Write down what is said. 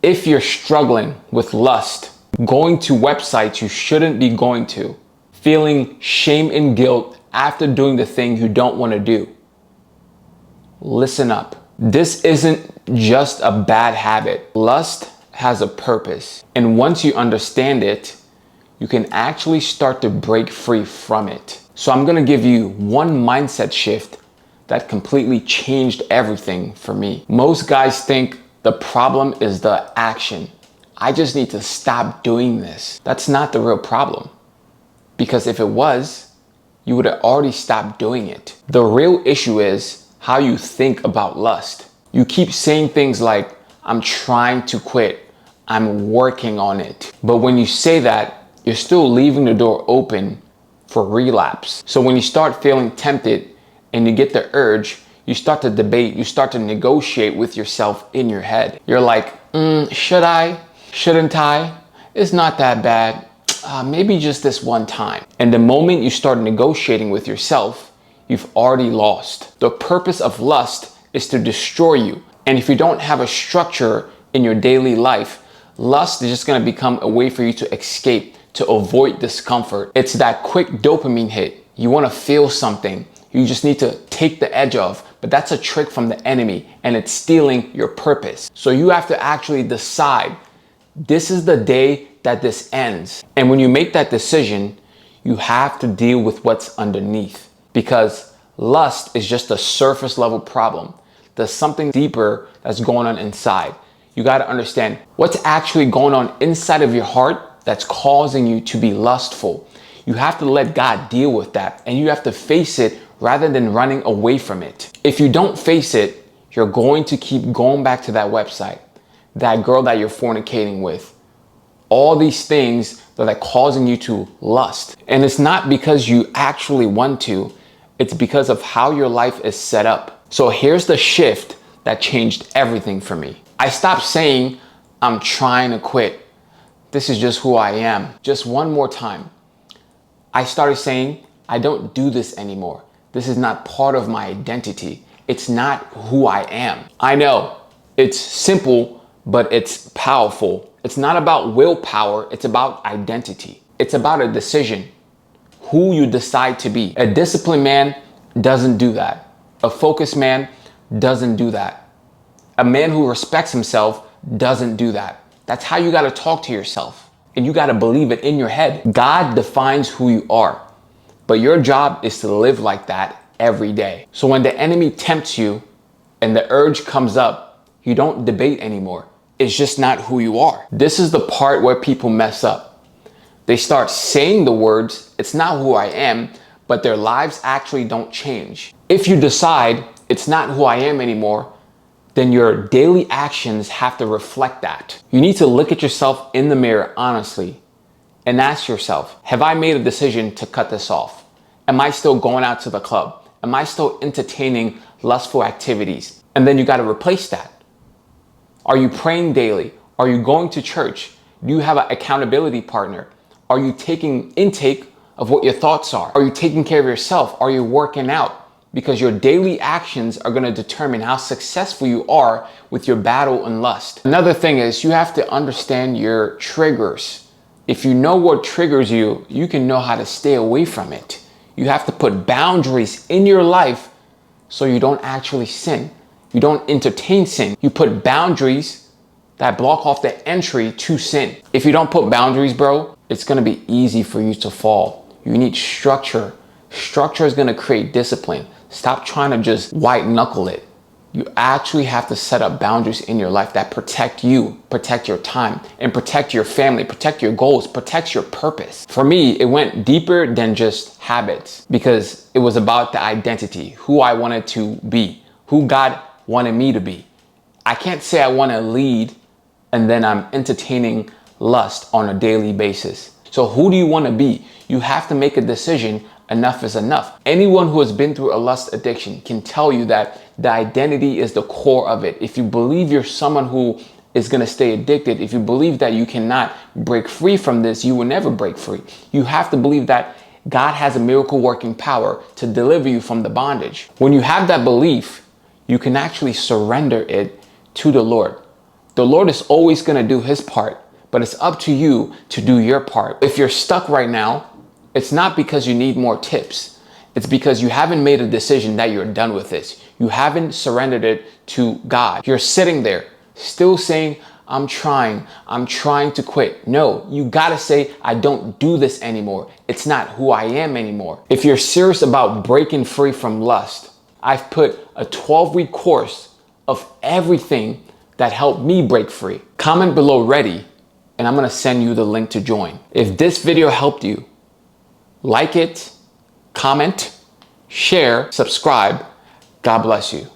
If you're struggling with lust, going to websites you shouldn't be going to, feeling shame and guilt after doing the thing you don't want to do, listen up. This isn't just a bad habit. Lust has a purpose. And once you understand it, you can actually start to break free from it. So I'm going to give you one mindset shift that completely changed everything for me. Most guys think the problem is the action. I just need to stop doing this. That's not the real problem. Because if it was, you would have already stopped doing it. The real issue is how you think about lust. You keep saying things like, I'm trying to quit, I'm working on it. But when you say that, you're still leaving the door open for relapse. So when you start feeling tempted and you get the urge, you start to debate, you start to negotiate with yourself in your head. You're like, should I? Shouldn't I? It's not that bad. Maybe just this one time. And the moment you start negotiating with yourself, you've already lost. The purpose of lust is to destroy you. And if you don't have a structure in your daily life, lust is just going to become a way for you to escape, to avoid discomfort. It's that quick dopamine hit. You want to feel something. You just need to take the edge off. But that's a trick from the enemy and it's stealing your purpose. So you have to actually decide, this is the day that this ends. And when you make that decision, you have to deal with what's underneath, because lust is just a surface level problem. There's something deeper that's going on inside. You got to understand what's actually going on inside of your heart that's causing you to be lustful. You have to let God deal with that, and you have to face it rather than running away from it. If you don't face it, you're going to keep going back to that website, that girl that you're fornicating with, all these things that are causing you to lust. And it's not because you actually want to, it's because of how your life is set up. So here's the shift that changed everything for me. I stopped saying, I'm trying to quit. This is just who I am. Just one more time. I started saying, I don't do this anymore. This is not part of my identity. It's not who I am. I know it's simple, but it's powerful. It's not about willpower. It's about identity. It's about a decision, who you decide to be. A disciplined man doesn't do that. A focused man doesn't do that. A man who respects himself doesn't do that. That's how you got to talk to yourself. And you got to believe it in your head. God defines who you are, but your job is to live like that every day. So when the enemy tempts you and the urge comes up, you don't debate anymore. It's just not who you are. This is the part where people mess up. They start saying the words, it's not who I am, but their lives actually don't change. If you decide it's not who I am anymore, then your daily actions have to reflect that. You need to look at yourself in the mirror honestly and ask yourself, have I made a decision to cut this off? Am I still going out to the club? Am I still entertaining lustful activities? And then you got to replace that. Are you praying daily? Are you going to church? Do you have an accountability partner? Are you taking intake of what your thoughts are? Are you taking care of yourself? Are you working out? Because your daily actions are going to determine how successful you are with your battle and lust. Another thing is you have to understand your triggers. If you know what triggers you, you can know how to stay away from it. You have to put boundaries in your life so you don't actually sin. You don't entertain sin. You put boundaries that block off the entry to sin. If you don't put boundaries, bro, it's going to be easy for you to fall. You need structure. Structure is going to create discipline. Stop trying to just white knuckle it. You actually have to set up boundaries in your life that protect you, protect your time, and protect your family, protect your goals, protect your purpose. For me, it went deeper than just habits because it was about the identity, who I wanted to be, who God wanted me to be. I can't say I want to lead and then I'm entertaining lust on a daily basis. So who do you want to be? You have to make a decision. Enough is enough. Anyone who has been through a lust addiction can tell you that the identity is the core of it. If you believe you're someone who is going to stay addicted, if you believe that you cannot break free from this, you will never break free. You have to believe that God has a miracle working power to deliver you from the bondage. When you have that belief, you can actually surrender it to the Lord. The Lord is always going to do his part, but it's up to you to do your part. If you're stuck right now, it's not because you need more tips. It's because you haven't made a decision that you're done with this. You haven't surrendered it to God. You're sitting there still saying, I'm trying to quit. No, you gotta say, I don't do this anymore. It's not who I am anymore. If you're serious about breaking free from lust, I've put a 12-week course of everything that helped me break free. Comment below ready, and I'm gonna send you the link to join. If this video helped you, like it, comment, share, subscribe. God bless you.